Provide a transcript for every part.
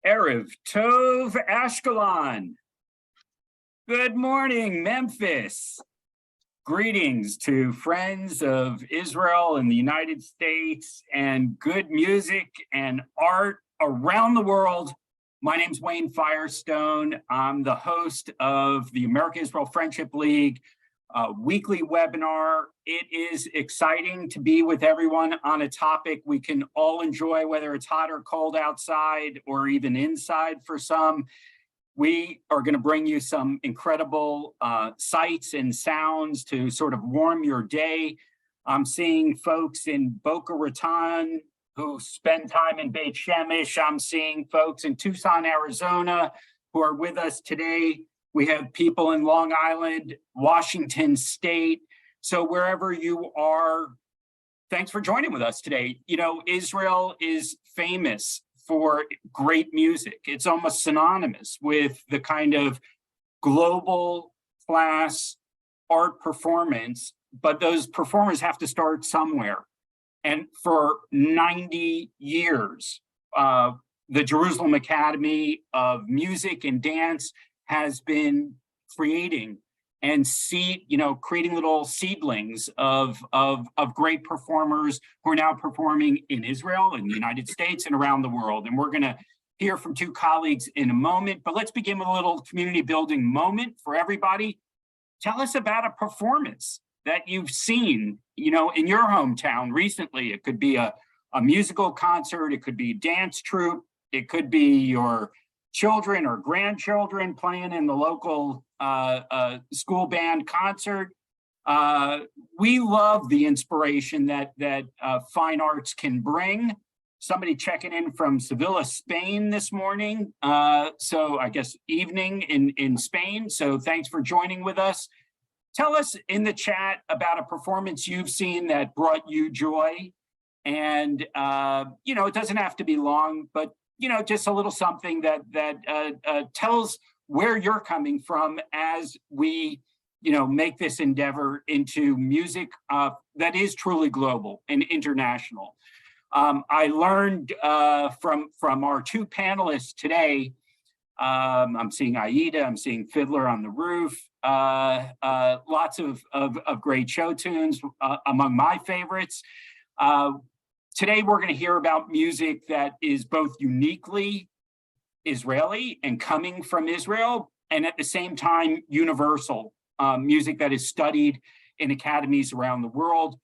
Erev Tov Ashkelon. Good morning, Memphis. Greetings to friends of Israel and the United States and good music and art around the world. My name's Wayne Firestone. I'm the host of the America-Israel Friendship League weekly webinar. It is exciting to be with everyone on a topic we can all enjoy, whether it's hot or cold outside or even inside for some. We are going to bring you some incredible sights and sounds to sort of warm your day. I'm seeing folks in Boca Raton who spend time in Beit Shemesh. I'm seeing folks in Tucson, Arizona, who are with us today. We have people in Long Island, Washington State. So wherever you are, thanks for joining with us today. You know, Israel is famous for great music. It's almost synonymous with the kind of global class art performance, but those performers have to start somewhere. And for 90 years, the Jerusalem Academy of Music and Dance has been creating and creating little seedlings of great performers who are now performing in Israel, in the United States, and around the world. And we're gonna hear from two colleagues in a moment, but let's begin with a little community building moment for everybody. Tell us about a performance that you've seen, you know, in your hometown recently. It could be a musical concert, it could be a dance troupe, it could be your children or grandchildren playing in the local school band concert. We love the inspiration that fine arts can bring. Somebody checking in from Sevilla, Spain this morning. So I guess evening in Spain. So thanks for joining with us. Tell us in the chat about a performance you've seen that brought you joy. And, you know, it doesn't have to be long, but you know, just a little something that tells where you're coming from as we, you know, make this endeavor into music that is truly global and international. I learned from our two panelists today. I'm seeing Aida, I'm seeing Fiddler on the Roof. Lots of great show tunes among my favorites. Today, we're going to hear about music that is both uniquely Israeli and coming from Israel, and at the same time, universal music that is studied in academies around the world.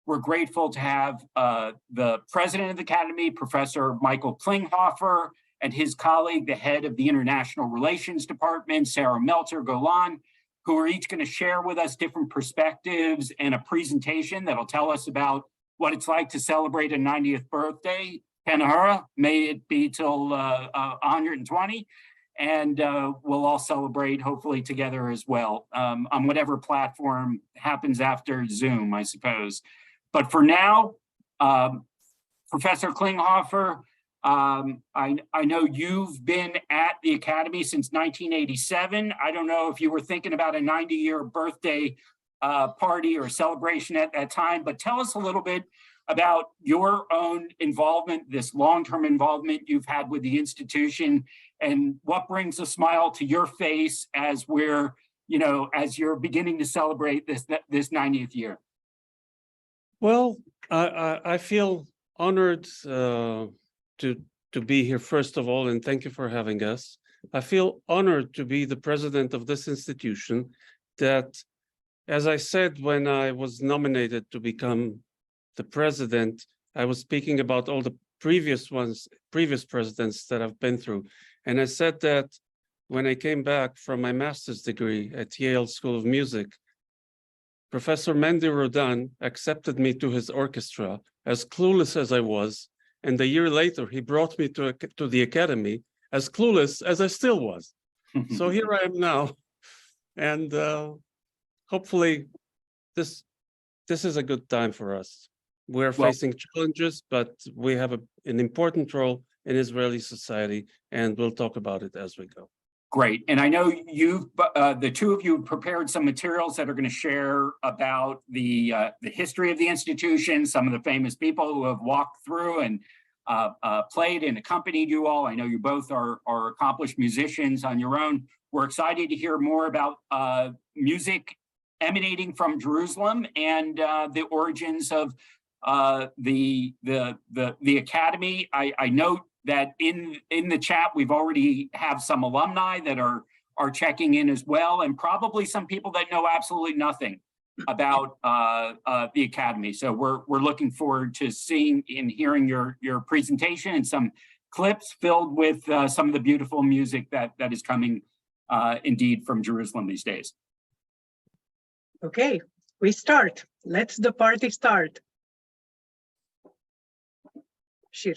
We're grateful to have the president of the Academy, Professor Michael Klinghoffer, and his colleague, the head of the International Relations Department, Sarah Meltzer-Golan, who are each going to share with us different perspectives and a presentation that'll tell us about what it's like to celebrate a 90th birthday. Kenahara, may it be till 120, and we'll all celebrate hopefully together as well on whatever platform happens after Zoom, I suppose. But for now, Professor Klinghoffer, I know you've been at the Academy since 1987. I don't know if you were thinking about a 90-year birthday party or celebration at that time, but tell us a little bit about your own involvement, this long-term involvement you've had with the institution, and what brings a smile to your face as we're, you know, as you're beginning to celebrate this 90th year. Well, I feel honored to be here, first of all, and thank you for having us. I feel honored to be the president of this institution that, as I said, when I was nominated to become the president, I was speaking about all the previous presidents that I've been through. And I said that when I came back from my master's degree at Yale School of Music, Professor Mendy Rodan accepted me to his orchestra, as clueless as I was. And a year later, he brought me to the Academy as clueless as I still was. So here I am now. And hopefully, this is a good time for us. We're facing challenges, but we have an important role in Israeli society, and we'll talk about it as we go. Great. And I know the two of you prepared some materials that are going to share about the history of the institution, some of the famous people who have walked through and played and accompanied you all. I know you both are accomplished musicians on your own. We're excited to hear more about music emanating from Jerusalem and the origins of the Academy. I note that in the chat, we've already have some alumni that are checking in as well, and probably some people that know absolutely nothing about the Academy. So we're looking forward to seeing and hearing your presentation and some clips filled with some of the beautiful music that is coming indeed from Jerusalem these days. Okay, we start. Let's the party start. Shir.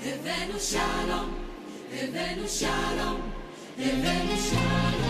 הבאנו שלום, הבאנו שלום, הבאנו שלום.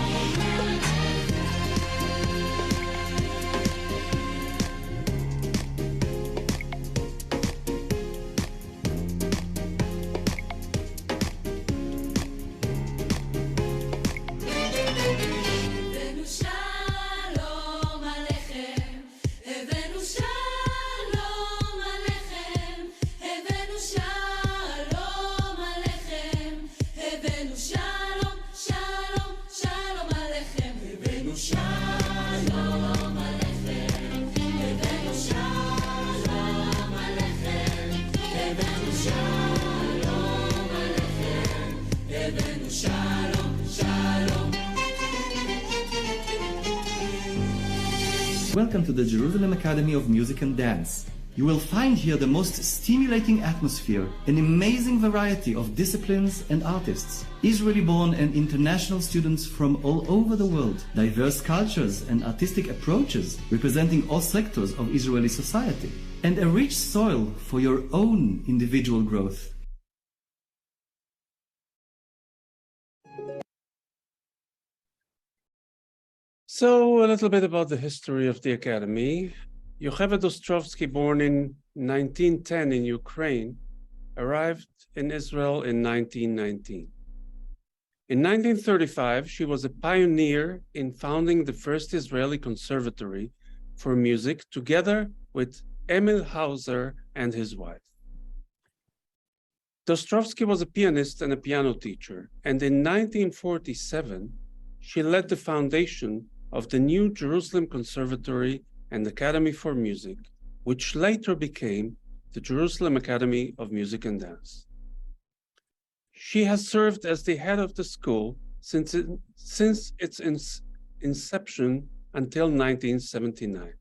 Welcome to the Jerusalem Academy of Music and Dance. You will find here the most stimulating atmosphere, an amazing variety of disciplines and artists, Israeli-born and international students from all over the world, diverse cultures and artistic approaches representing all sectors of Israeli society, and a rich soil for your own individual growth. So a little bit about the history of the Academy. Yocheved Ostrovsky, born in 1910 in Ukraine, arrived in Israel in 1919. In 1935, she was a pioneer in founding the first Israeli conservatory for music together with Emil Hauser and his wife. Ostrovsky was a pianist and a piano teacher, and in 1947, she led the foundation of the new Jerusalem Conservatory and Academy for Music, which later became the Jerusalem Academy of Music and Dance. She has served as the head of the school since its inception until 1979.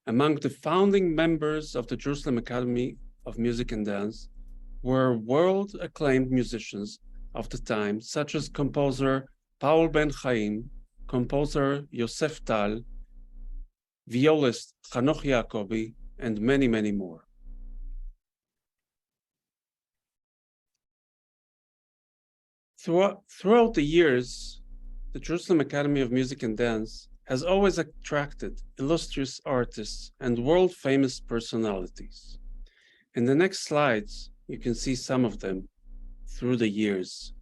Among the founding members of the Jerusalem Academy of Music and Dance were world-acclaimed musicians of the time, such as composer Paul Ben Chaim, composer Yosef Tal, violist Hanoch Yacobi, and many, many more. Throughout the years, the Jerusalem Academy of Music and Dance has always attracted illustrious artists and world-famous personalities. In the next slides, you can see some of them through the years.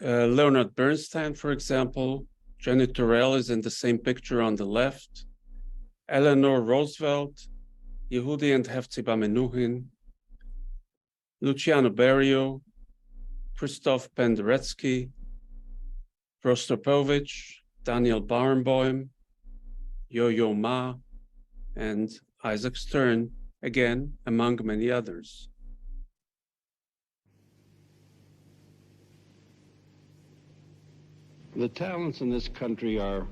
Leonard Bernstein, for example. Jenny Turrell is in the same picture on the left. Eleanor Roosevelt, Yehudi and Hefzibah Menuhin, Luciano Berio, Christoph Penderecki, Rostropovich, Daniel Barenboim, Yo-Yo Ma, and Isaac Stern, again, among many others. The talents in this country are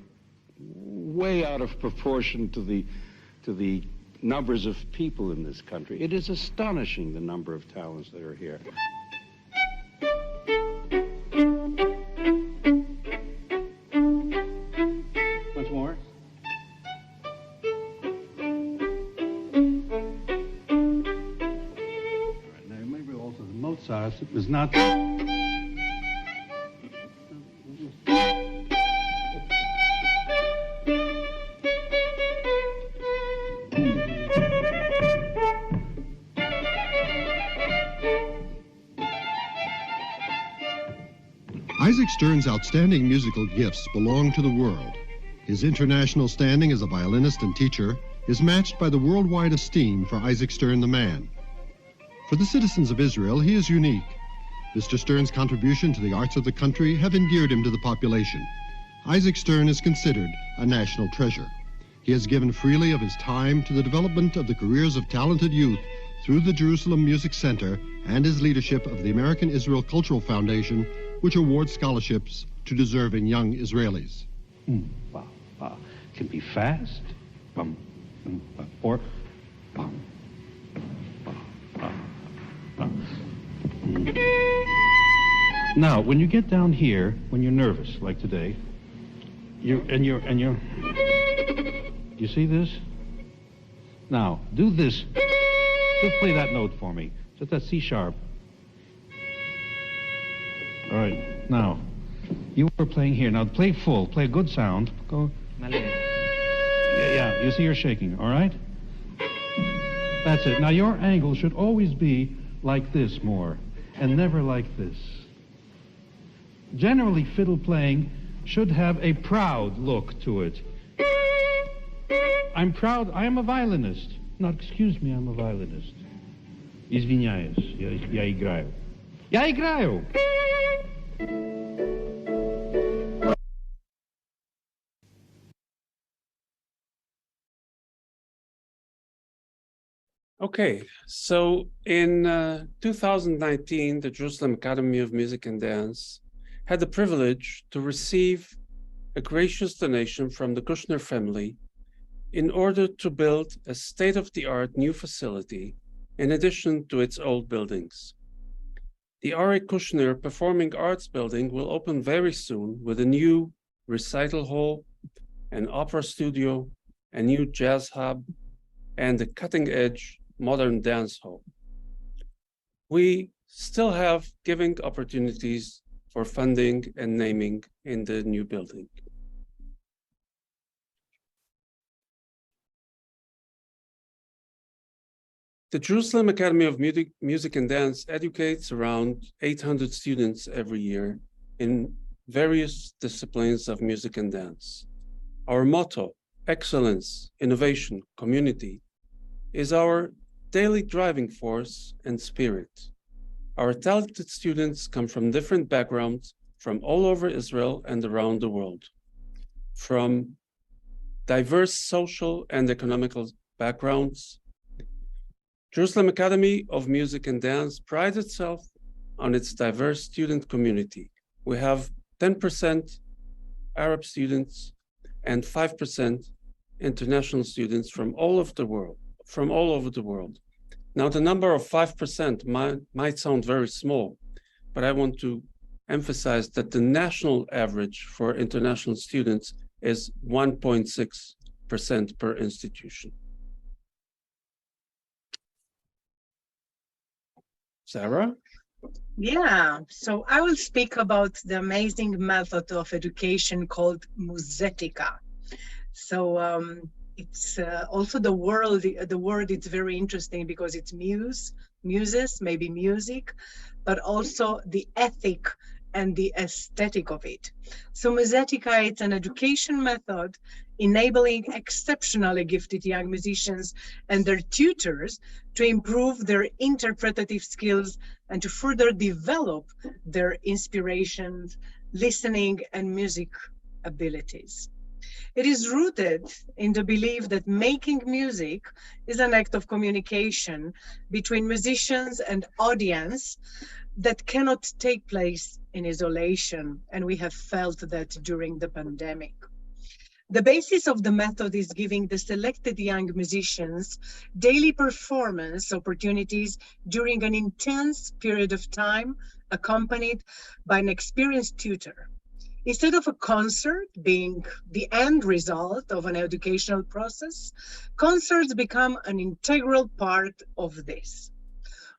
way out of proportion to the numbers of people in this country. It is astonishing the number of talents that are here. Once more. Now remember also the Mozart was not. Isaac Stern's outstanding musical gifts belong to the world. His international standing as a violinist and teacher is matched by the worldwide esteem for Isaac Stern the man. For the citizens of Israel, he is unique. Mr. Stern's contribution to the arts of the country have endeared him to the population. Isaac Stern is considered a national treasure. He has given freely of his time to the development of the careers of talented youth through the Jerusalem Music Center and his leadership of the American Israel Cultural Foundation, which awards scholarships to deserving young Israelis. Can be fast, or Now, when you get down here, when you're nervous, like today, you see this? Now, do this. Just play that note for me. Just that C sharp. All right, now, you were playing here. Now play full, play a good sound. Go. Yeah, you see you're shaking, all right? That's it. Now your angle should always be like this more, and never like this. Generally, fiddle playing should have a proud look to it. I'm proud, I am a violinist. No, excuse me, I'm a violinist. Извиняюсь, я играю. Я играю! Okay, so in 2019, the Jerusalem Academy of Music and Dance had the privilege to receive a gracious donation from the Kushner family in order to build a state-of-the-art new facility in addition to its old buildings. The R.A. Kushner Performing Arts Building will open very soon with a new recital hall, an opera studio, a new jazz hub, and a cutting-edge modern dance hall. We still have giving opportunities for funding and naming in the new building. The Jerusalem Academy of Music and Dance educates around 800 students every year in various disciplines of music and dance. Our motto, excellence, innovation, community, is our daily driving force and spirit. Our talented students come from different backgrounds from all over Israel and around the world, from diverse social and economical backgrounds. Jerusalem Academy of Music and Dance prides itself on its diverse student community. We have 10% Arab students and 5% international students from all over the world. Now, the number of 5% might sound very small, but I want to emphasize that the national average for international students is 1.6% per institution. Sarah? Yeah, so I will speak about the amazing method of education called Musetica. So it's also the word is very interesting because it's muses, maybe music, but also the ethic and the aesthetic of it. So Musetica, it's an education method enabling exceptionally gifted young musicians and their tutors to improve their interpretative skills and to further develop their inspirations, listening, and music abilities. It is rooted in the belief that making music is an act of communication between musicians and audience that cannot take place in isolation, and we have felt that during the pandemic. The basis of the method is giving the selected young musicians daily performance opportunities during an intense period of time, accompanied by an experienced tutor. Instead of a concert being the end result of an educational process, concerts become an integral part of this.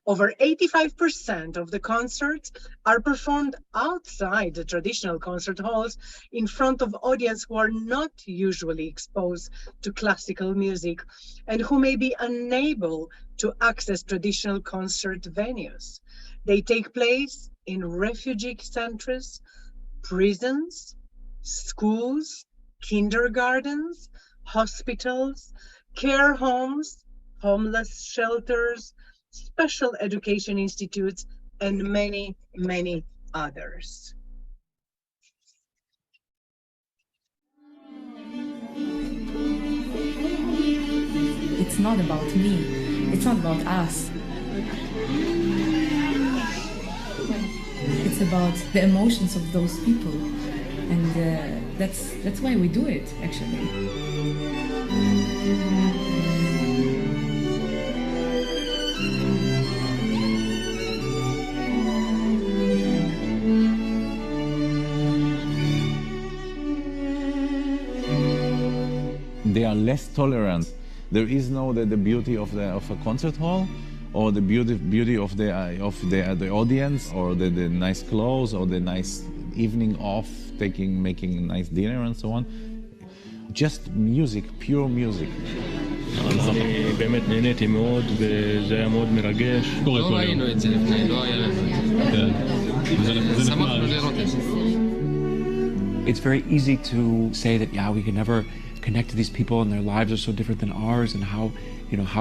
Over 85% of the concerts are performed outside the traditional concert halls in front of audience who are not usually exposed to classical music and who may be unable to access traditional concert venues. They take place in refugee centers, prisons, schools, kindergartens, hospitals, care homes, homeless shelters, special education institutes, and many, many others. It's not about me. It's not about us. It's about the emotions of those people, and that's why we do it, actually. They are less tolerant. There is no the beauty of a concert hall, or the beauty of the audience, or the nice clothes, or the nice evening off, making a nice dinner and so on. Just music, pure music. אני באמת נהניתי מאוד, וזה היה מאוד מרגש. לא ראינו את זה לפני, לא היה לנו. שמחנו לראות את זה. It's very easy to say that, yeah, we can never connect to these people and their lives are so different than ours, and how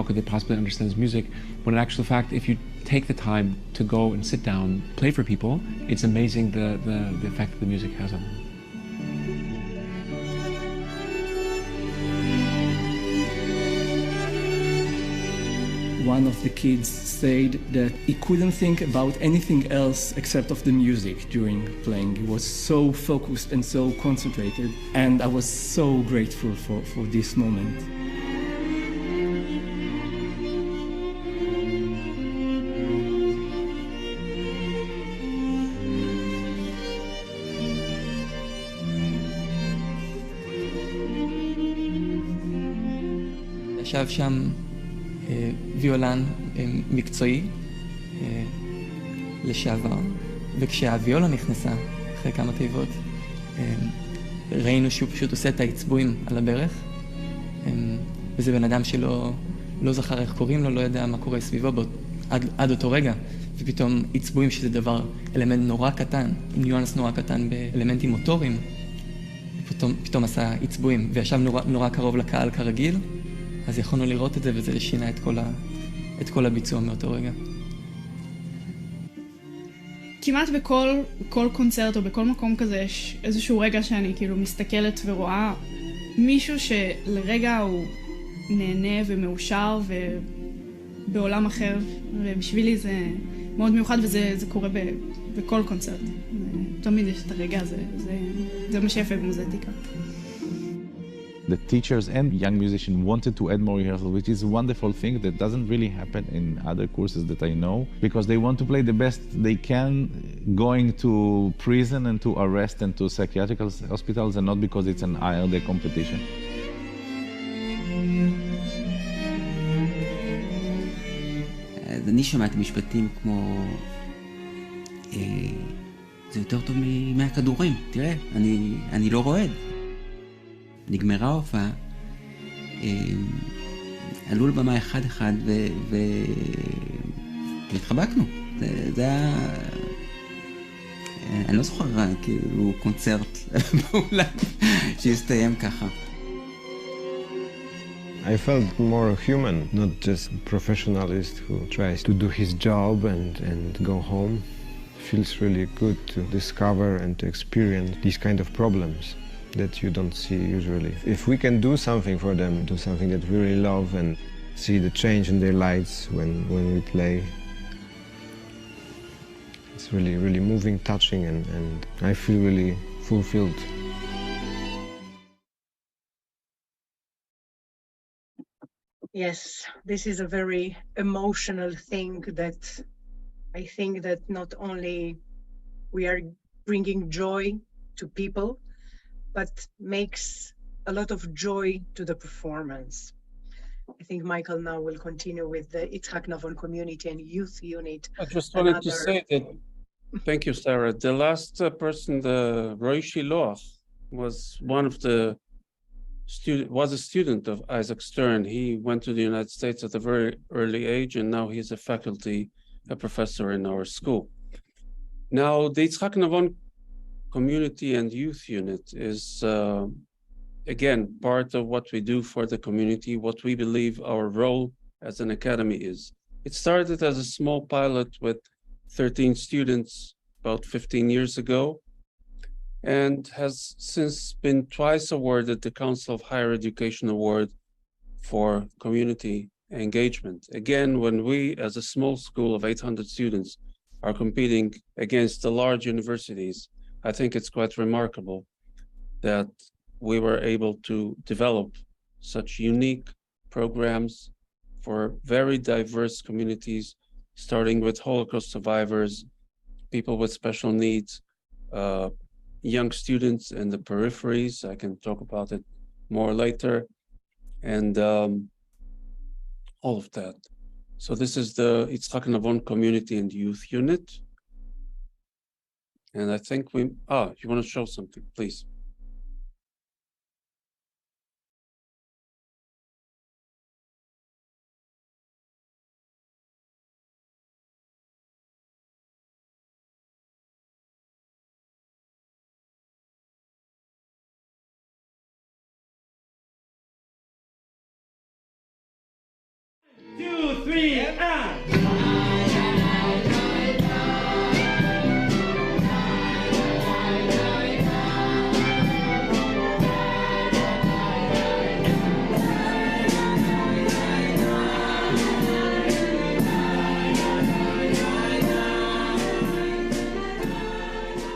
could they possibly understand this music? When in actual fact, if you take the time to go and sit down, play for people, it's amazing the effect that the music has on them. One of the kids said that he couldn't think about anything else except of the music during playing. He was so focused and so concentrated, and I was so grateful for this moment. ישב שם ויולן מקצועי לשעבר, וכשהוויולה נכנסה אחרי כמה תיבות, ראינו שהוא פשוט עושה את העצבועים על הברך, וזה בן אדם שלא זכר איך קוראים לו, לא ידע מה קורה סביבו עד אותו רגע, ופתאום עצבועים, שזה דבר, אלמנט נורא קטן, ניואנס נורא קטן באלמנטים מוטוריים, פתאום עשה עצבועים, וישב נורא קרוב לקהל כרגיל, אז יכולנו לראות את זה, וזה שינה את כל הביצוע מאותו רגע. כמעט בכל קונצרט או בכל מקום כזה יש איזשהו רגע שאני כאילו מסתכלת ורואה מישהו שלרגע הוא נהנה ומאושר ובעולם אחר, ובשבילי זה מאוד מיוחד, וזה קורה בכל קונצרט. תמיד יש את הרגע הזה, זה מה שיפה במוזיקה. The teachers and young musicians wanted to add more rehearsal, which is a wonderful thing that doesn't really happen in other courses that I know, because they want to play the best they can, going to prison and to arrest and to psychiatric hospitals, and not because it's an ILD competition. אז אני שמעתי משפטים כמו זה יותר טוב מהכדורים, תראה, אני לא רועד. נגמרה ההופעה, עלו לבמה אחד והתחבקנו. זה היה... אני לא זוכר כאילו קונצרט באולם שהסתיים ככה. I felt more human, not just a professionalist who tries to do his job and go home. It feels really good to discover and to experience these kind of problems that you don't see usually. If we can do something for them, do something that we really love, and see the change in their lives when we play, it's really, really moving, touching, and I feel really fulfilled. Yes, this is a very emotional thing that I think that not only we are bringing joy to people, but makes a lot of joy to the performance. I think Michael now will continue with the Yitzhak Navon Community and Youth Unit. I just wanted to say that, thank you, Sarah. The last person, the Roy Shiloach, was one of the was a student of Isaac Stern. He went to the United States at a very early age, and now he's a professor in our school. Now, the Yitzhak Navon Community and Youth Unit is, again, part of what we do for the community, what we believe our role as an academy is. It started as a small pilot with 13 students about 15 years ago, and has since been twice awarded the Council of Higher Education Award for community engagement. Again, when we, as a small school of 800 students, are competing against the large universities, I think it's quite remarkable that we were able to develop such unique programs for very diverse communities, starting with Holocaust survivors, people with special needs, young students in the peripheries. I can talk about it more later, and all of that. So this is the Yitzhak Navon Community and Youth Unit. And I think you want to show something, please. Two, three, and...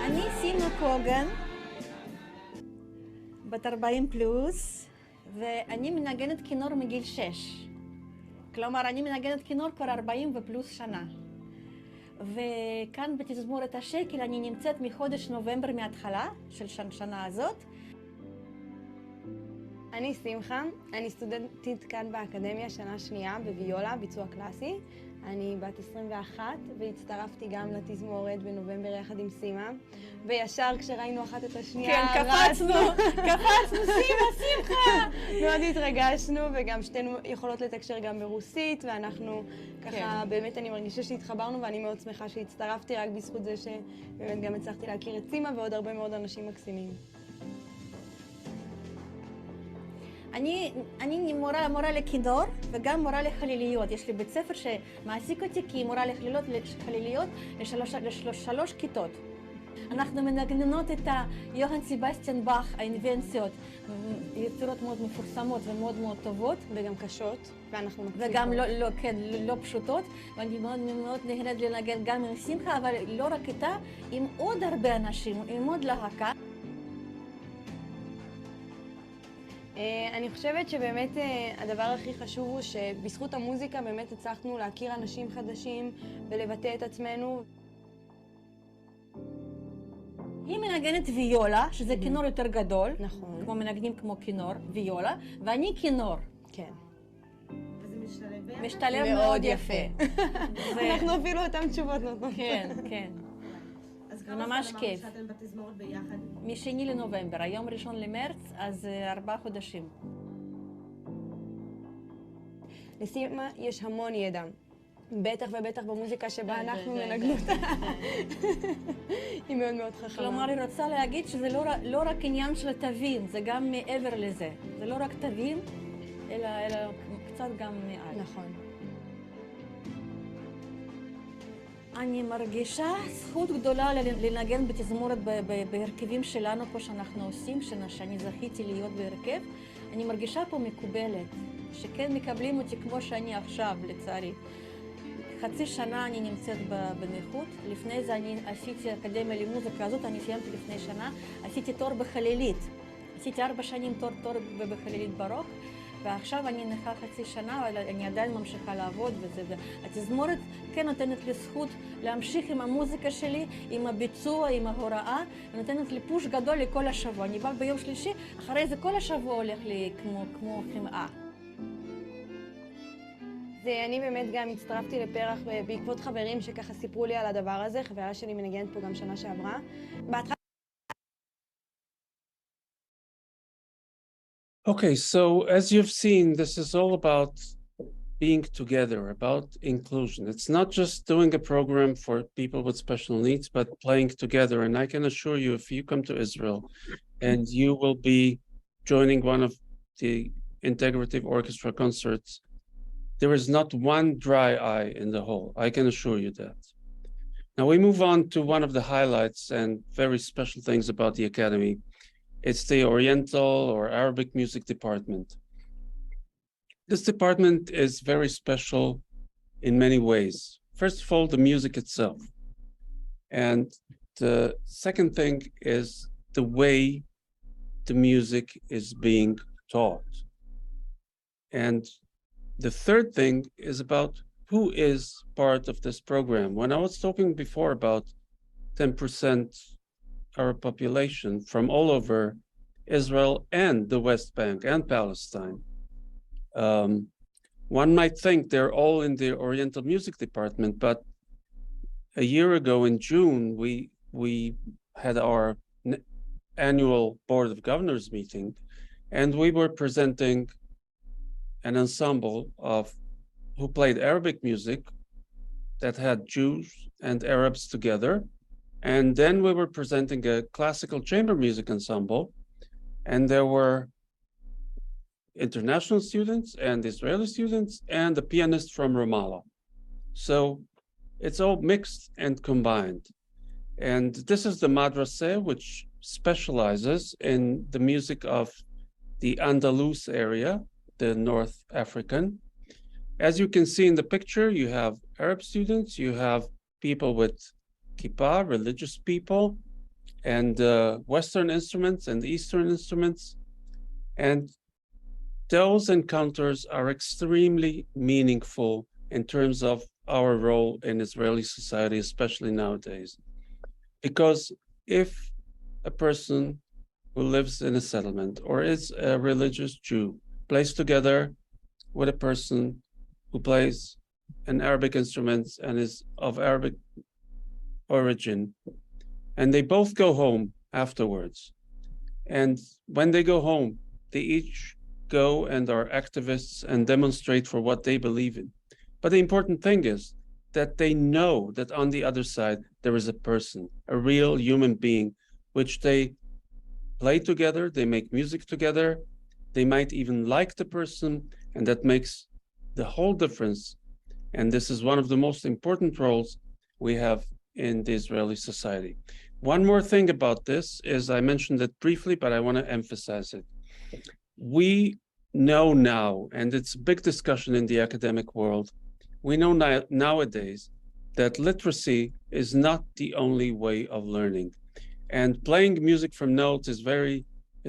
אני סימה קוגן, בת 40 פלוס, ואני מנגנת כינור מגיל 6. כלומר, אני מנגנת כינור כבר 40 ופלוס שנה. וכאן בתזמורת השקל אני נמצאת מחודש נובמבר מההתחלה של שנה הזאת. אני שמחה, אני סטודנטית כאן באקדמיה שנה שנייה בוויולה, ביצוע קלאסי. אני בת 21 והצטרפתי גם לתזמורת בנובמבר יחד עם סימה. וישר כשראינו אחת את השנייה, כן, קפצנו, שמחה! מאוד התרגשנו, וגם שתינו יכולות לתקשר גם ברוסית, ואנחנו ככה, באמת אני מרגישה שהתחברנו, ואני מאוד שמחה שהצטרפתי רק בזכות זה שבאמת גם הצלחתי להכיר את סימה ועוד הרבה מאוד אנשים מקסימים. אני מורה לכינור וגם מורה לחליליות. יש לי בית ספר שמעסיק אותי כמורה לחליליות לשלוש כיתות. אנחנו מנגנות את יוהאן סבסטיאן באך, האינבנציות, יצירות מאוד מפורסמות ומאוד מאוד טובות. וגם קשות, ואנחנו מצליחות. וגם לא פשוטות, ואני מאוד נהנית לנגן גם עם שמחה, אבל לא רק איתה, עם עוד הרבה אנשים, עם עוד להקה. אני חושבת שבאמת הדבר הכי חשוב הוא שבזכות המוזיקה באמת הצלחנו להכיר אנשים חדשים ולבטא את עצמנו. היא מנגנת ויולה, שזה כינור יותר גדול. נכון. כמו מנגנים כמו כינור, ויולה, ואני כינור. כן. וזה משתלב מאוד יפה. אנחנו אפילו אותם תשובות נותנות. כן, כן. זה ממש כיף. שאתם בתזמורת ביחד? משני לנובמבר, היום 1 למרץ, אז 4 חודשים. לסימה יש המון ידע. בטח ובטח במוזיקה שבה אנחנו מנגנות. היא מאוד מאוד חכמה. כלומר, היא רוצה להגיד שזה לא רק עניין של תווים, זה גם מעבר לזה. זה לא רק תווים, אלא קצת גם מעל. נכון. אני מרגישה זכות גדולה לנגן בתזמורת בהרכבים שלנו פה שאנחנו עושים, שאני זכיתי להיות בהרכב. אני מרגישה פה מקובלת, שכן מקבלים אותי כמו שאני עכשיו, לצערי. חצי שנה אני נמצאת בנכות. לפני זה אני עשיתי אקדמיה למוזיקה הזאת, אני סיימתי לפני שנה. עשיתי תואר בחלילית. עשיתי 4 שנים תואר בחלילית ברוק. ועכשיו אני נכה חצי שנה, אבל אני עדיין ממשיכה לעבוד וזה. התזמורת כן נותנת לי זכות להמשיך עם המוזיקה שלי, עם הביצוע, עם ההוראה, ונותנת לי פוש גדול לכל השבוע. אני באה ביום שלישי, אחרי זה כל השבוע הולך לי כמו חמאה. אני באמת גם הצטרפתי לפרח בעקבות חברים שככה סיפרו לי על הדבר הזה, חברה שלי מנגנת פה גם שנה שעברה. Okay, so as you've seen, this is all about being together, about inclusion. It's not just doing a program for people with special needs, but playing together. And I can assure you, if you come to Israel and you will be joining one of the integrative orchestra concerts, there is not one dry eye in the hall. I can assure you that. Now we move on to one of the highlights and very special things about the Academy. It's the Oriental or Arabic Music Department. This department is very special in many ways. First of all, the music itself. And the second thing is the way the music is being taught. And the third thing is about who is part of this program. When I was talking before about 10% our population from all over Israel and the West Bank and Palestine. One might think they're all in the Oriental Music Department, but a year ago in June, we had our annual Board of Governors meeting, and we were presenting an ensemble who played Arabic music that had Jews and Arabs together. And then we were presenting a classical chamber music ensemble, and there were international students and Israeli students and a pianist from Ramallah. So it's all mixed and combined. And this is the madrasah, which specializes in the music of the Andalus area, the North African. As you can see in the picture, you have Arab students, you have people with kippah, religious people, and Western instruments and Eastern instruments. And those encounters are extremely meaningful in terms of our role in Israeli society, especially nowadays. Because if a person who lives in a settlement or is a religious Jew plays together with a person who plays an Arabic instrument and is of Arabic origin, and they both go home afterwards. And when they go home, they each go and are activists and demonstrate for what they believe in. But the important thing is that they know that on the other side, there is a person, a real human being, which they play together, they make music together, they might even like the person, and that makes the whole difference. And this is one of the most important roles we have in the Israeli society. One more thing about this is, I mentioned it briefly, but I want to emphasize it. We know now, and it's a big discussion in the academic world, we know nowadays that literacy is not the only way of learning. And playing music from notes is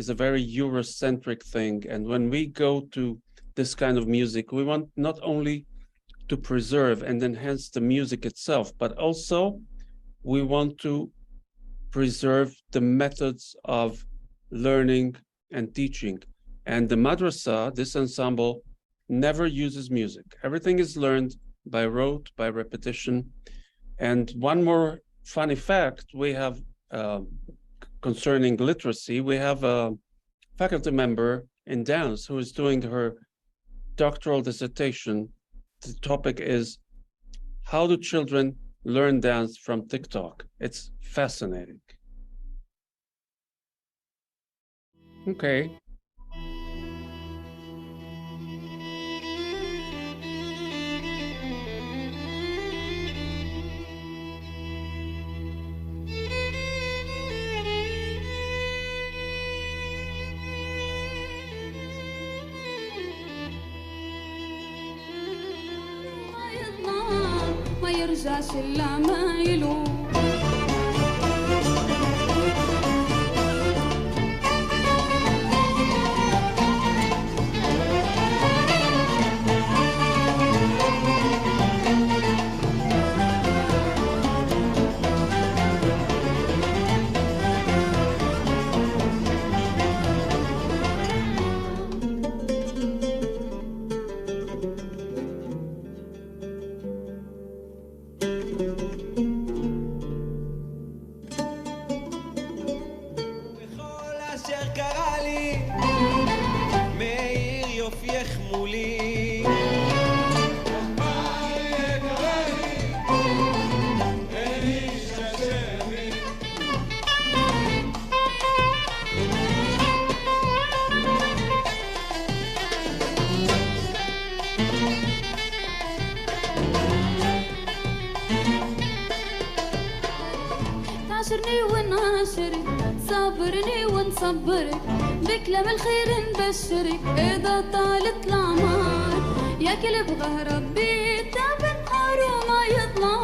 a very Eurocentric thing. And when we go to this kind of music, we want not only to preserve and enhance the music itself, but also we want to preserve the methods of learning and teaching. And the madrasa, this ensemble, never uses music. Everything is learned by rote, by repetition. And one more funny fact we have concerning literacy, we have a faculty member in dance who is doing her doctoral dissertation. The topic is, how do children learn dance from TikTok? It's fascinating. Okay. ما يرجعش إلا ما يلو عاشرني ونعاشرك صابرني ونصبرك بكلام الخير نبشرك إذا طالت الأعمار يا كل بغى ربي تعب نهار وما يطلع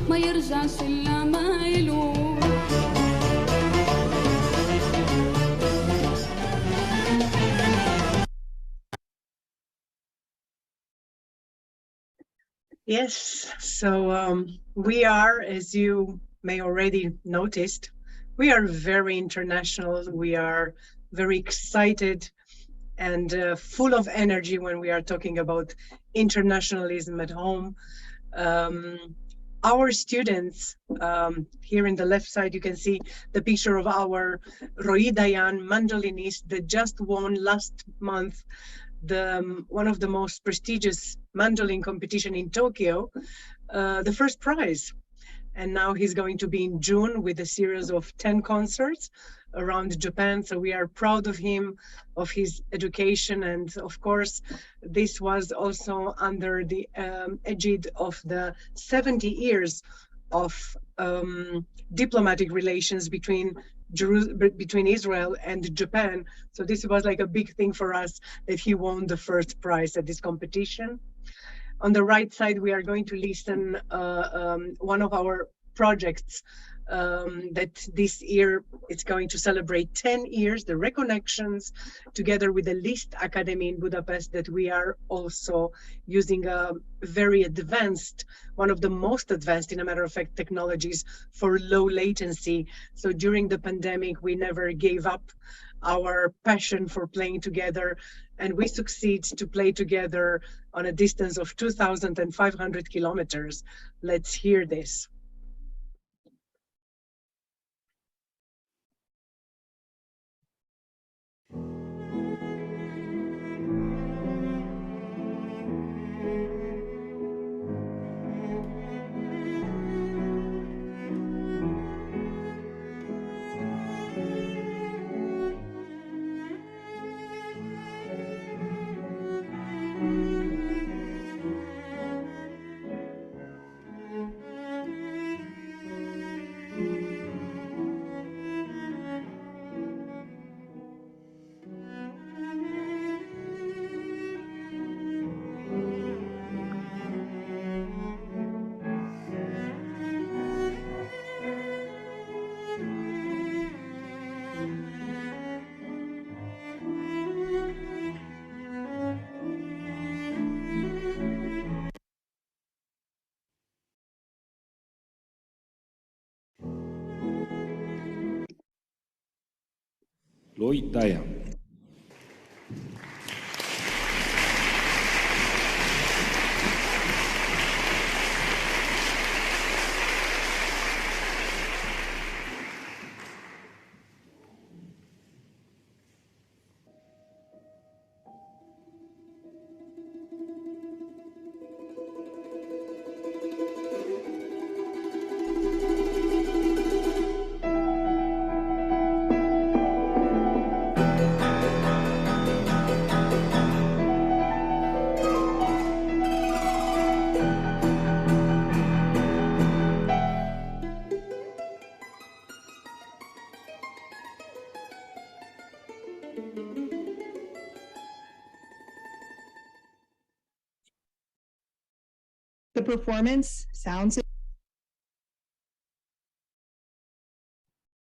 ما يرجعش إلا ما يلوم. Yes, so we are, as you may already noticed, we are very international. We are very excited and full of energy when we are talking about internationalism at home. Our students, here in the left side, you can see the picture of our Roy Dayan mandolinist that just won last month one of the most prestigious mandolin competition in Tokyo, the first prize. And now he's going to be in June with a series of 10 concerts around Japan. So we are proud of him, of his education. And of course, this was also under the aegid of the 70 years of diplomatic relations between Israel and Japan. So this was like a big thing for us that he won the first prize at this competition. On the right side, we are going to listen one of our projects that this year it's going to celebrate 10 years, the Reconnections, together with the Liszt Academy in Budapest, that we are also using a very advanced, one of the most advanced, in a matter of fact, technologies for low latency. So during the pandemic, we never gave up our passion for playing together, and we succeed to play together on a distance of 2,500 kilometers. Let's hear this. Roy Dayan. The performance sounds.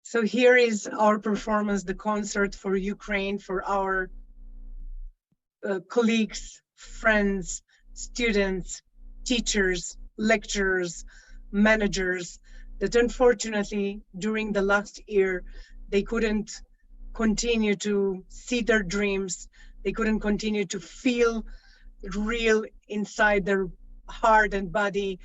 So here is our performance, the concert for Ukraine, for our colleagues, friends, students, teachers, lecturers, managers, that unfortunately during the last year, they couldn't continue to see their dreams. They couldn't continue to feel real inside their heart and body,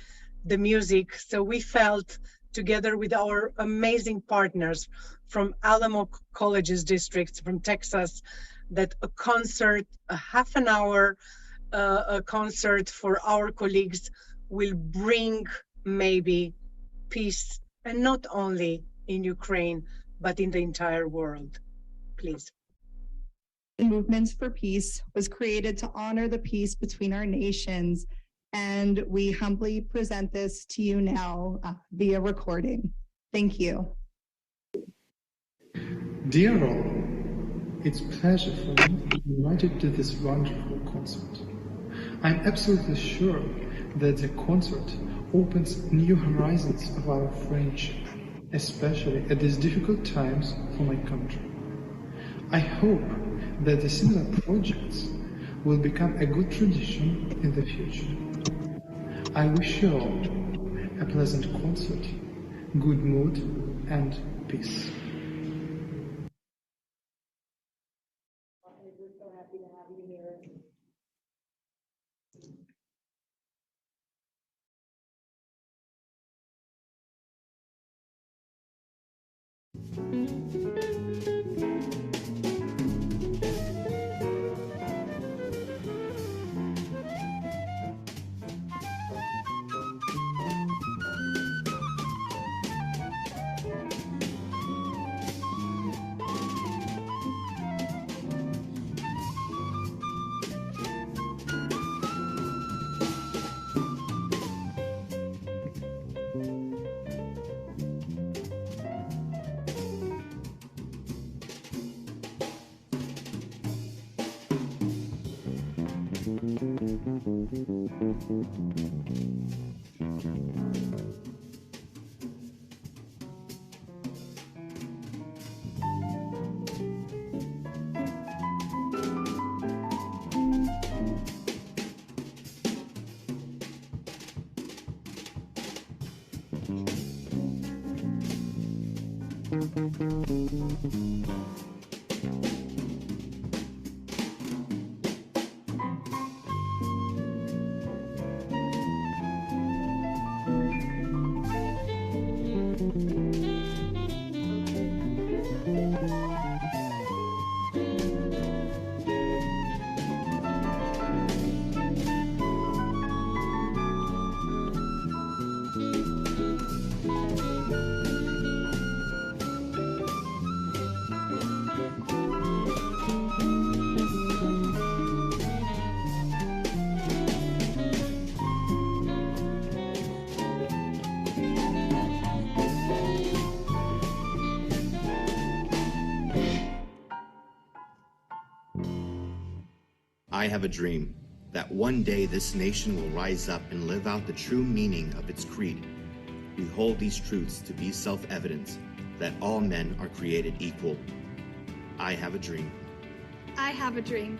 the music. So we felt, together with our amazing partners from Alamo Colleges districts from Texas, that a concert, a half an hour a concert for our colleagues will bring maybe peace, and not only in Ukraine, but in the entire world. Please. Movements for Peace was created to honor the peace between our nations, and we humbly present this to you now via recording. Thank you. Dear all, it's a pleasure for me to be invited to this wonderful concert. I'm absolutely sure that the concert opens new horizons of our friendship, especially at these difficult times for my country. I hope that the similar projects will become a good tradition in the future. I wish you all a pleasant concert, good mood, and peace. I have a dream that one day this nation will rise up and live out the true meaning of its creed. We hold these truths to be self-evident, that all men are created equal. I have a dream. I have a dream.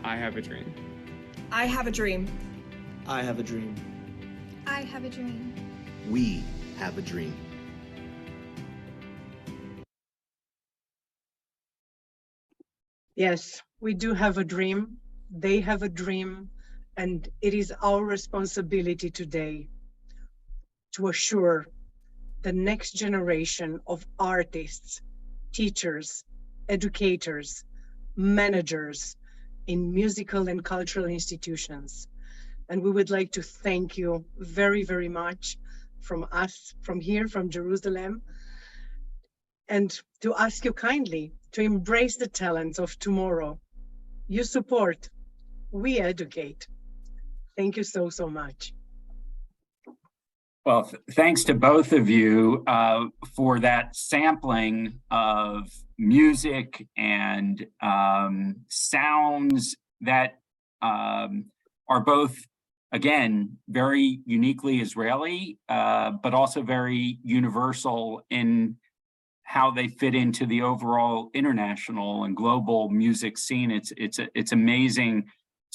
I have a dream. I have a dream. I have a dream. I have a dream. We have a dream. Yes, we do have a dream. They have a dream. And it is our responsibility today to assure the next generation of artists, teachers, educators, managers in musical and cultural institutions. And we would like to thank you very, very much from us, from here, from Jerusalem, and to ask you kindly to embrace the talents of tomorrow. You support, we educate. Thank you so, so much. Well, thanks to both of you for that sampling of music and sounds that are both, again, very uniquely Israeli, but also very universal in how they fit into the overall international and global music scene. It's amazing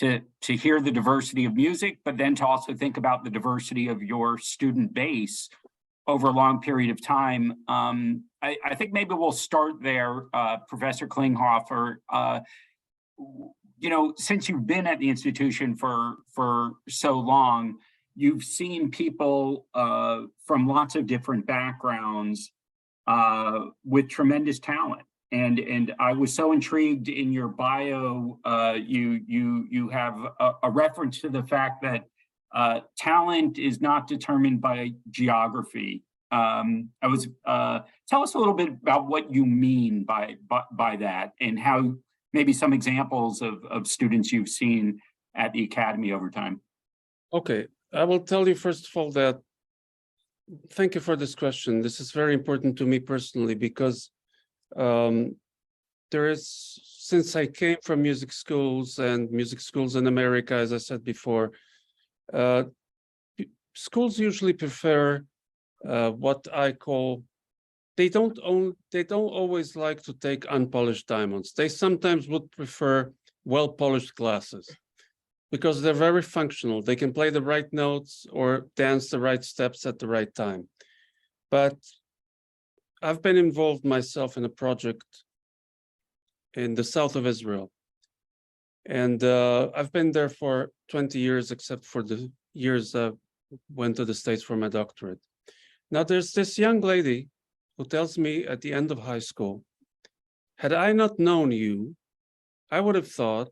to hear the diversity of music, but then to also think about the diversity of your student base over a long period of time. I think maybe we'll start there, Professor Klinghoffer. You know, since you've been at the institution for so long, you've seen people from lots of different backgrounds with tremendous talent. And I was so intrigued in your bio, you have a reference to the fact that talent is not determined by geography. Tell us a little bit about what you mean by that, and how maybe some examples of students you've seen at the Academy over time. Okay, I will tell you first of all that, thank you for this question. This is very important to me personally, because There is, since I came from music schools and music schools in America, as I said before, schools usually prefer what I call, they don't always like to take unpolished diamonds. They sometimes would prefer well-polished glasses because they're very functional. They can play the right notes or dance the right steps at the right time. But I've been involved myself in a project in the south of Israel. And I've been there for 20 years, except for the years I went to the States for my doctorate. Now there's this young lady who tells me at the end of high school, had I not known you, I would have thought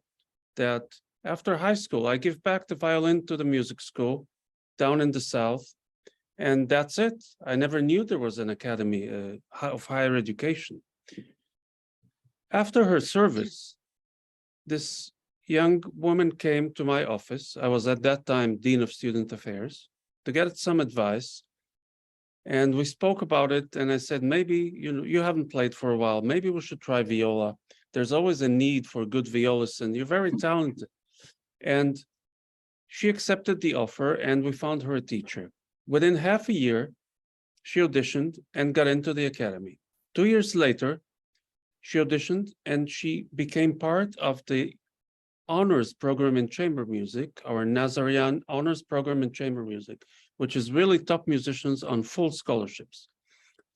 that after high school, I give back the violin to the music school down in the South, and that's it. I never knew there was an academy of higher education. After her service, this young woman came to my office. I was at that time Dean of Student Affairs, to get some advice. And we spoke about it, and I said, maybe you haven't played for a while. Maybe we should try viola. There's always a need for good violists, and you're very talented. And she accepted the offer, and we found her a teacher. Within half a year, she auditioned and got into the academy. 2 years later, she auditioned, and she became part of the honors program in chamber music, our Nazarian honors program in chamber music, which is really top musicians on full scholarships.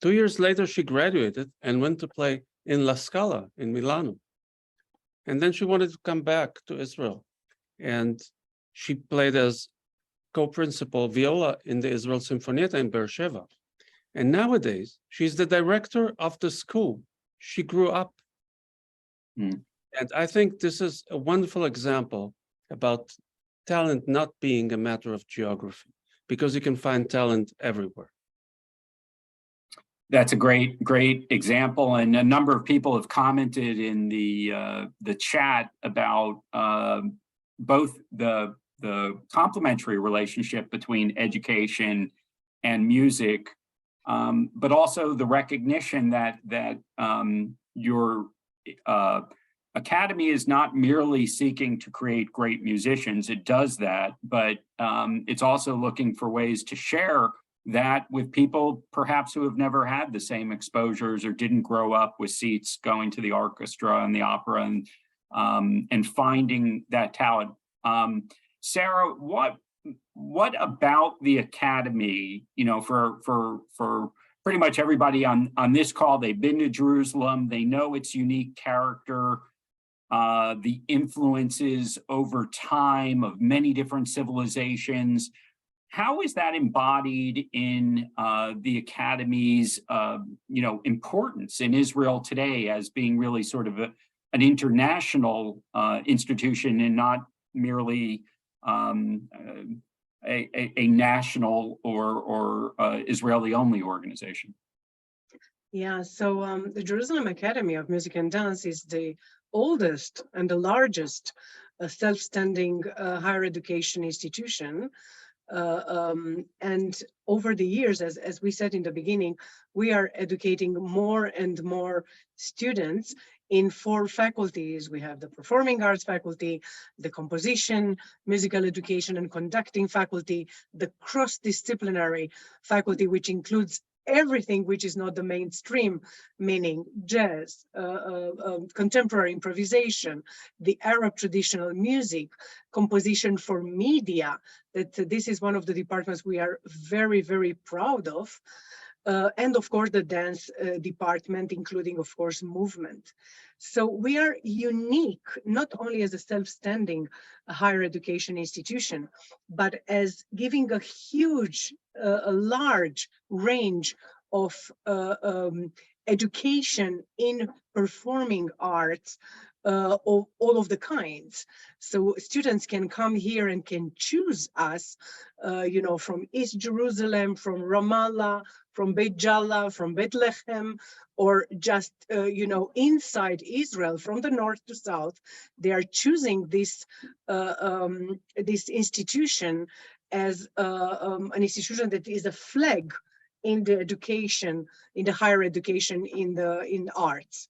2 years later, she graduated and went to play in La Scala in Milano. And then she wanted to come back to Israel. And she played as co-principal viola in the Israel Sinfonietta in Beersheba. And nowadays, she's the director of the school she grew up. And I think this is a wonderful example about talent not being a matter of geography, because you can find talent everywhere. That's a great example, and a number of people have commented in the chat about both the complementary relationship between education and music, but also the recognition that your Academy is not merely seeking to create great musicians. It does that, but it's also looking for ways to share that with people perhaps who have never had the same exposures or didn't grow up with seats going to the orchestra and the opera and finding that talent. Sarah, what about the Academy, for pretty much everybody on this call, they've been to Jerusalem, they know its unique character, the influences over time of many different civilizations. How is that embodied in the Academy's, importance in Israel today as being really sort of an international institution and not merely a national or Israeli-only organization? Yeah, so the Jerusalem Academy of Music and Dance is the oldest and the largest self-standing higher education institution. And over the years, as we said in the beginning, we are educating more and more students in 4 faculties. We have the performing arts faculty, the composition, musical education and conducting faculty, the cross-disciplinary faculty, which includes everything which is not the mainstream, meaning jazz, contemporary improvisation, the Arab traditional music, composition for media, that this is one of the departments we are very, very proud of. And of course, the dance department, including, of course, movement. So we are unique, not only as a self-standing higher education institution, but as giving a huge, a large range of education in performing arts of all of the kinds. So students can come here and can choose us, from East Jerusalem, from Ramallah, from Beit Jala, from Bethlehem, or just, inside Israel, from the north to south. They are choosing this institution as an institution that is a flag in the education, in the higher education, in arts.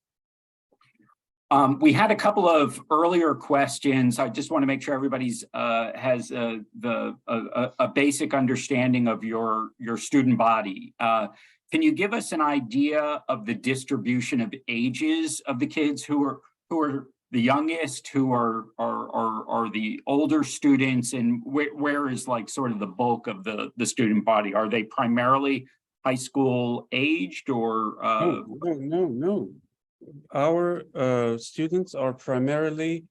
We had a couple of earlier questions. I just want to make sure everybody's has a basic understanding of your student body. Can you give us an idea of the distribution of ages of the kids who are the youngest, who are the older students, and where is like sort of the bulk of the student body? Are they primarily high school aged or? No. Our students are primarily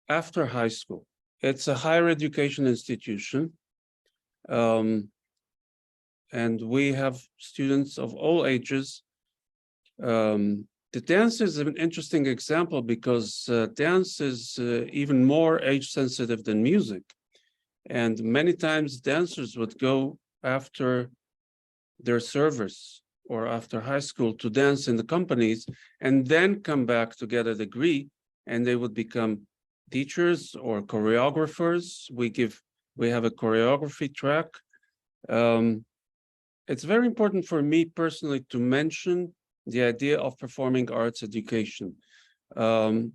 after high school. It's a higher education institution. And we have students of all ages. The dance is an interesting example because dance is even more age sensitive than music. And many times dancers would go after their service or after high school to dance in the companies and then come back to get a degree, and they would become teachers or choreographers. We have a choreography track. It's very important for me personally to mention the idea of performing arts education. On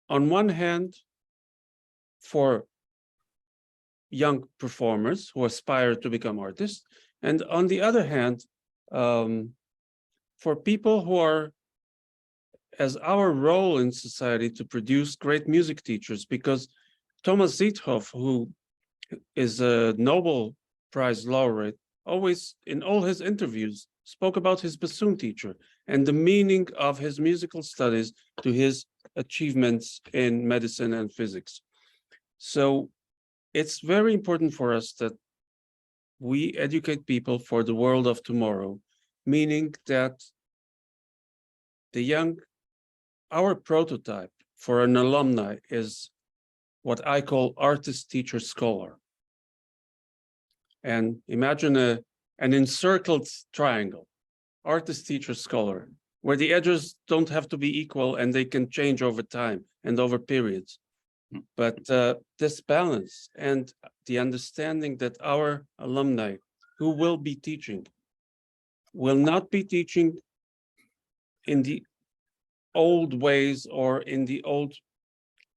one hand, for young performers who aspire to become artists, and on the other hand, for people who are, as our role in society, to produce great music teachers, because Thomas Ziethoff, who is a Nobel Prize laureate, always in all his interviews spoke about his bassoon teacher and the meaning of his musical studies to his achievements in medicine and physics. So it's very important for us that we educate people for the world of tomorrow, meaning that our prototype for an alumni is what I call artist, teacher, scholar. And imagine an encircled triangle, artist, teacher, scholar, where the edges don't have to be equal and they can change over time and over periods. But this balance and the understanding that our alumni who will be teaching will not be teaching in the old ways or in the old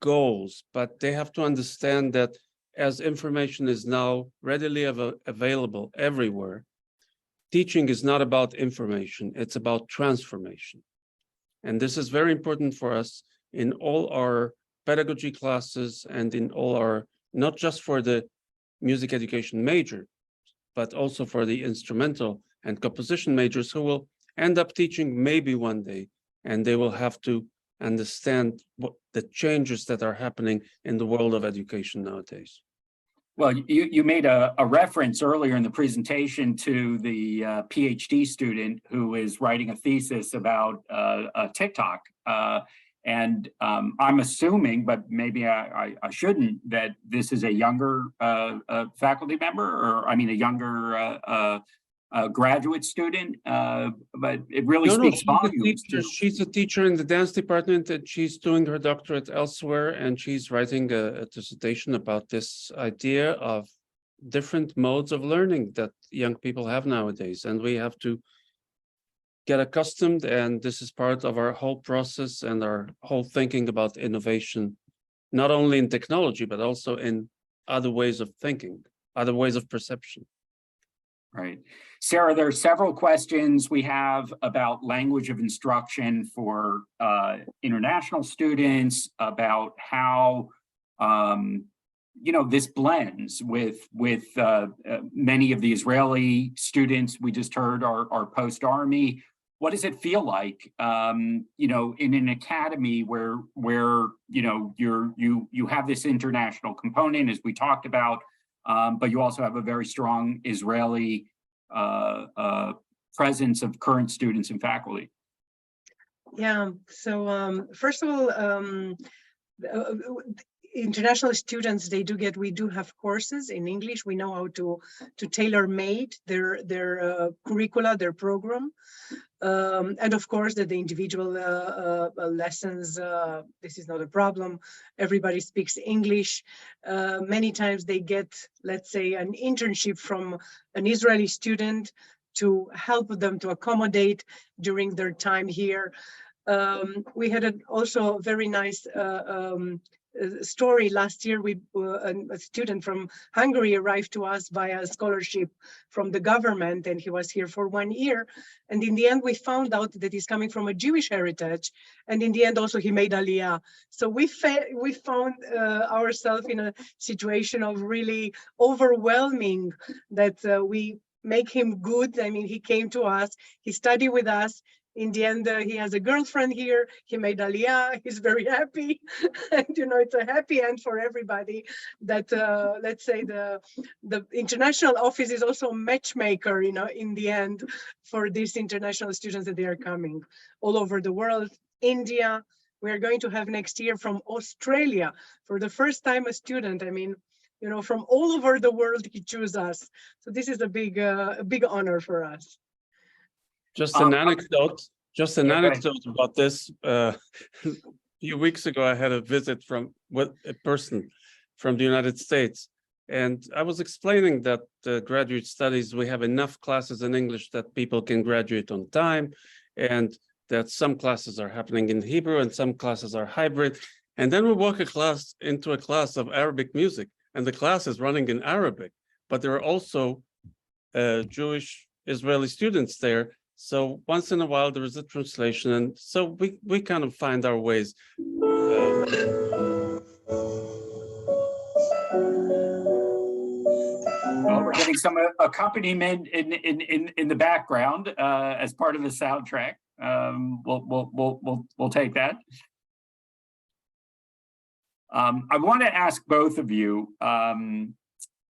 goals, but they have to understand that as information is now readily available everywhere, teaching is not about information, it's about transformation. And this is very important for us in all our pedagogy classes and in all our, not just for the music education major, but also for the instrumental and composition majors who will end up teaching maybe one day, and they will have to understand what the changes that are happening in the world of education nowadays. Well, you made a reference earlier in the presentation to the PhD student who is writing a thesis about TikTok. And I'm assuming, but maybe I shouldn't, that this is a younger faculty member, or I mean a younger graduate student, but it really speaks volumes. She's a teacher in the dance department, and she's doing her doctorate elsewhere, and she's writing a dissertation about this idea of different modes of learning that young people have nowadays, and we have to get accustomed, and this is part of our whole process and our whole thinking about innovation, not only in technology, but also in other ways of thinking, other ways of perception. Right. Sarah, there are several questions we have about language of instruction for international students, about how this blends with many of the Israeli students we just heard are post-army. What does it feel like, in an academy where you have this international component, as we talked about, but you also have a very strong Israeli presence of current students and faculty? Yeah, so first of all, international students, we do have courses in English. We know how to tailor-made their curricula, their program. And of course, that the individual lessons, this is not a problem. Everybody speaks English. Many times they get, let's say, an internship from an Israeli student to help them, to accommodate during their time here. We had also a very nice story last year. A student from Hungary arrived to us via a scholarship from the government, and he was here for 1 year. And in the end, we found out that he's coming from a Jewish heritage. And in the end, also he made Aliyah. So we found ourselves in a situation of really overwhelming that we make him good. I mean, he came to us, he studied with us. In the end, he has a girlfriend here. He made Aliyah. He's very happy. And, you know, it's a happy end for everybody that, let's say, the international office is also a matchmaker, you know, in the end for these international students that they are coming all over the world. India, we are going to have next year from Australia for the first time a student. I mean, you know, from all over the world, he chose us. So this is a big honor for us. Just an anecdote about this. A few weeks ago, I had a visit from a person from the United States, and I was explaining that graduate studies, we have enough classes in English that people can graduate on time, and that some classes are happening in Hebrew and some classes are hybrid. And then we walk into a class of Arabic music, and the class is running in Arabic, but there are also Jewish Israeli students there. So once in a while there is a translation, and so we kind of find our ways. Well, we're getting some accompaniment in the background as part of the soundtrack. We'll take that. I want to ask both of you.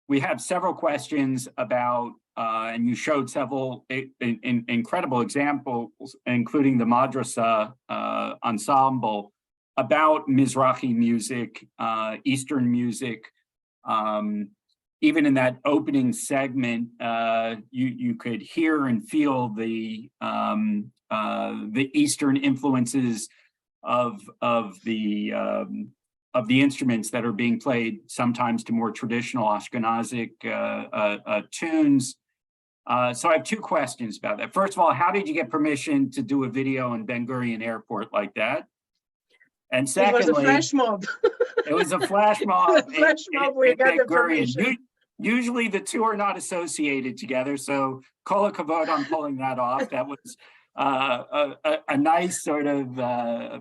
We have several questions about. And you showed several incredible examples, including the Madrasa ensemble, about Mizrahi music, Eastern music. Even in that opening segment, you could hear and feel the Eastern influences of the instruments that are being played, sometimes to more traditional Ashkenazic tunes. So I have two questions about that. First of all, how did you get permission to do a video in Ben Gurion Airport like that? And secondly, it was a flash mob. It was a flash mob. We got the permission. Usually the two are not associated together, so kol hakavod on pulling that off. That was a nice sort of,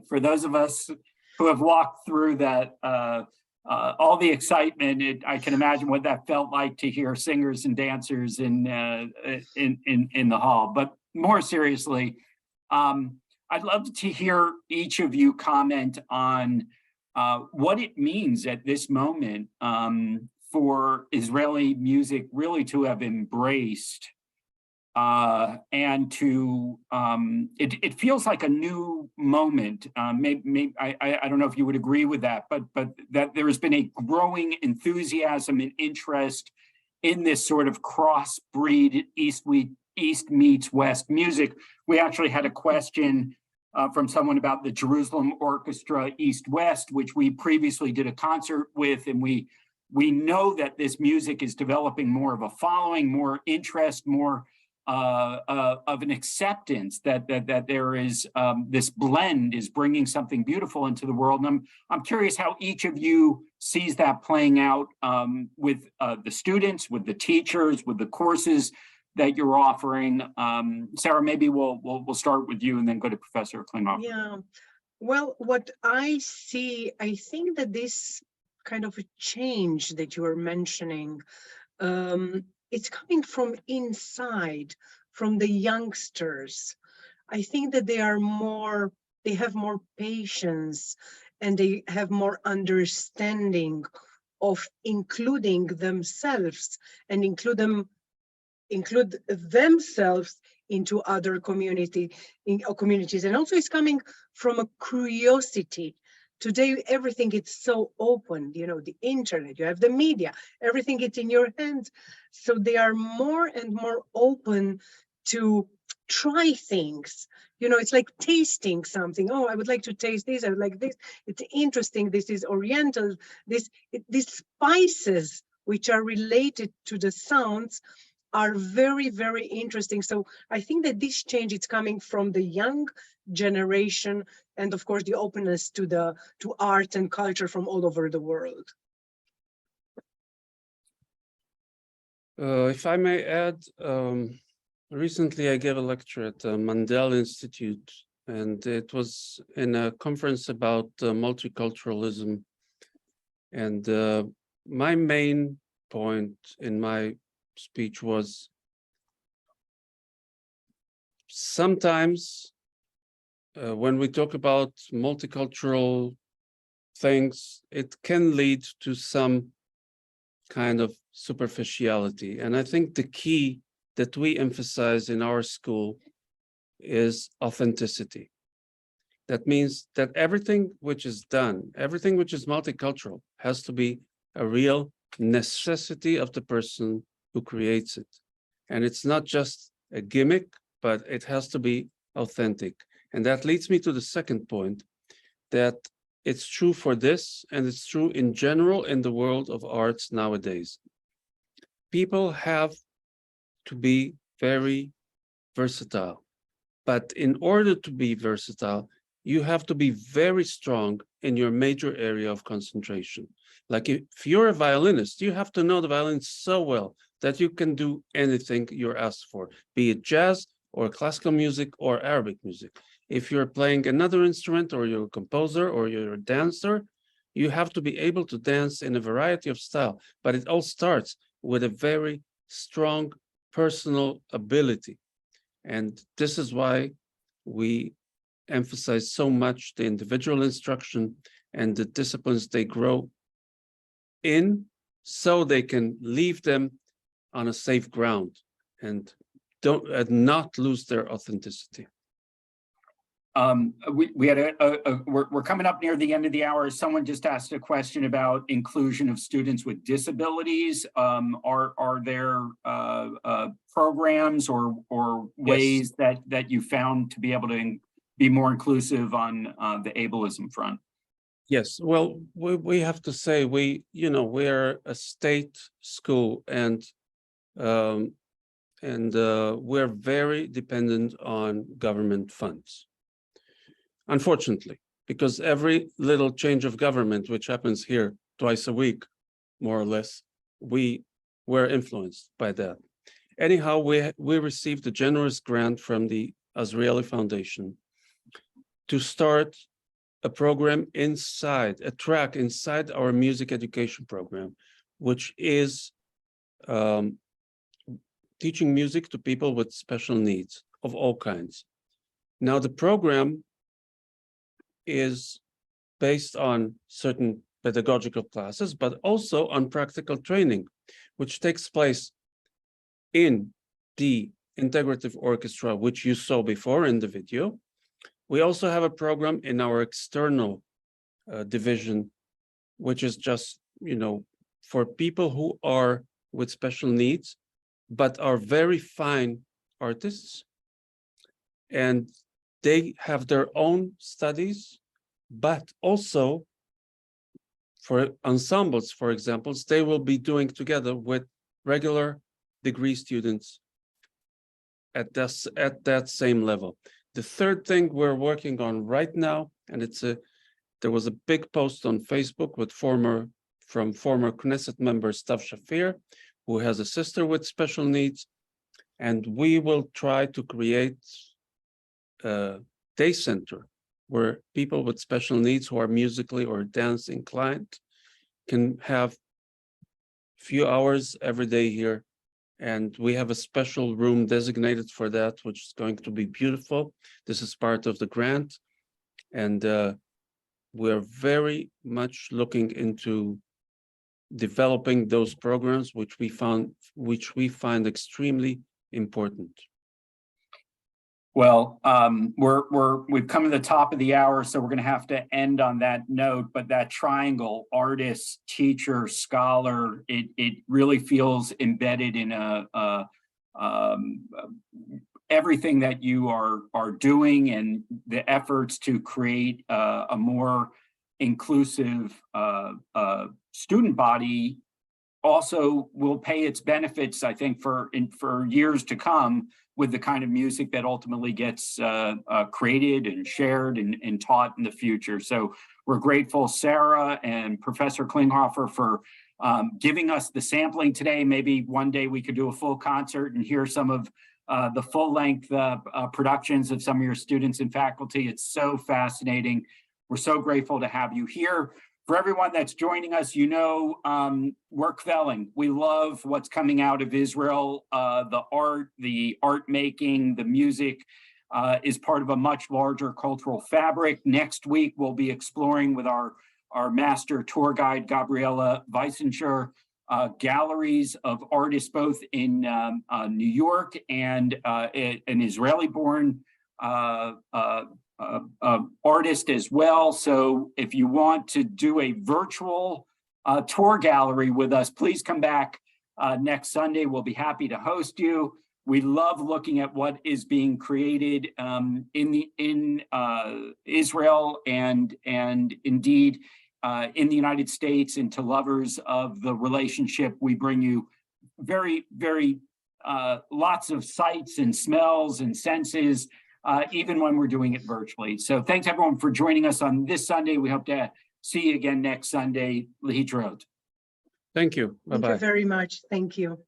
for those of us who have walked through that, all the excitement. I can imagine what that felt like to hear singers and dancers in the hall. But more seriously, I'd love to hear each of you comment on what it means at this moment for Israeli music really to have embraced and to it feels like a new moment. Maybe I don't know if you would agree with that, but that there has been a growing enthusiasm and interest in this sort of crossbreed East meets West music. We actually had a question from someone about the Jerusalem Orchestra East West, which we previously did a concert with, and we know that this music is developing more of a following, more interest, more of an acceptance that there is this blend is bringing something beautiful into the world. And I'm curious how each of you sees that playing out with the students, with the teachers, with the courses that you're offering. Sarah, maybe we'll start with you and then go to Professor Kleinhoff. Yeah, well, what I see, I think that this kind of a change that you are mentioning, it's coming from inside, from the youngsters. I think that they have more patience and they have more understanding of including themselves and include themselves into other communities. And also it's coming from a curiosity. Today, everything is so open, you know, the internet, you have the media, everything is in your hands. So they are more and more open to try things. You know, it's like tasting something. Oh, I would like to taste this. I would like this. It's interesting. This is Oriental. These spices which are related to the sounds are very, very interesting. So I think that this change is coming from the young generation, and of course the openness to art and culture from all over the world. If I may add, recently I gave a lecture at the Mandel Institute, and it was in a conference about multiculturalism. And my main point in my speech was sometimes when we talk about multicultural things, it can lead to some kind of superficiality. And I think the key that we emphasize in our school is authenticity. That means that everything which is done, everything which is multicultural, has to be a real necessity of the person who creates it. And it's not just a gimmick, but it has to be authentic. And that leads me to the second point, that it's true for this, and it's true in general in the world of arts nowadays. People have to be very versatile. But in order to be versatile, you have to be very strong in your major area of concentration. Like if you're a violinist, you have to know the violin so well that you can do anything you're asked for, be it jazz or classical music or Arabic music. If you're playing another instrument, or you're a composer, or you're a dancer, you have to be able to dance in a variety of style. But it all starts with a very strong personal ability. And this is why we emphasize so much the individual instruction and the disciplines they grow in, so they can leave them on a safe ground and not lose their authenticity. We had we're coming up near the end of the hour. Someone just asked a question about inclusion of students with disabilities. Are there programs or ways that you found to be able to be more inclusive on the ableism front? Yes, well, we have to say we're a state school, and we're very dependent on government funds. Unfortunately, because every little change of government, which happens here twice a week, more or less, we were influenced by that. Anyhow, we received a generous grant from the Azrieli Foundation to start a program inside, a track inside our music education program, which is teaching music to people with special needs of all kinds. Now, the program is based on certain pedagogical classes, but also on practical training, which takes place in the integrative orchestra, which you saw before in the video. We also have a program in our external division, which is just, for people who are with special needs, but are very fine artists. And they have their own studies, but also for ensembles, for example, they will be doing together with regular degree students at that same level. The third thing we're working on right now, and there was a big post on Facebook with former Knesset member Stav Shafir, who has a sister with special needs, and we will try to create a day center where people with special needs who are musically or dance inclined can have a few hours every day here. And we have a special room designated for that, which is going to be beautiful. This is part of the grant. And we're very much looking into developing those programs, which we find extremely important. Well, we've come to the top of the hour, so we're going to have to end on that note. But that triangle, artist, teacher, scholar, it really feels embedded in everything that you are doing, and the efforts to create a more inclusive student body also will pay its benefits, I think, for years to come with the kind of music that ultimately gets created and shared and taught in the future. So we're grateful, Sarah and Professor Klinghoffer, for giving us the sampling today. Maybe one day we could do a full concert and hear some of the full-length productions of some of your students and faculty. It's so fascinating. We're so grateful to have you here. For everyone that's joining us, you know, we're Kvelling. We love what's coming out of Israel. The art making, the music is part of a much larger cultural fabric. Next week, we'll be exploring with our master tour guide, Gabriela Weissenscher, galleries of artists both in New York and an Israeli-born artist as well. So if you want to do a virtual tour gallery with us, please come back next Sunday. We'll be happy to host you. We love looking at what is being created in Israel and indeed in the United States, and to lovers of the relationship, we bring you very, very lots of sights and smells and senses, even when we're doing it virtually. So thanks everyone for joining us on this Sunday. We hope to see you again next Sunday. Lehitraot. Thank you. Bye-bye. Thank you very much. Thank you.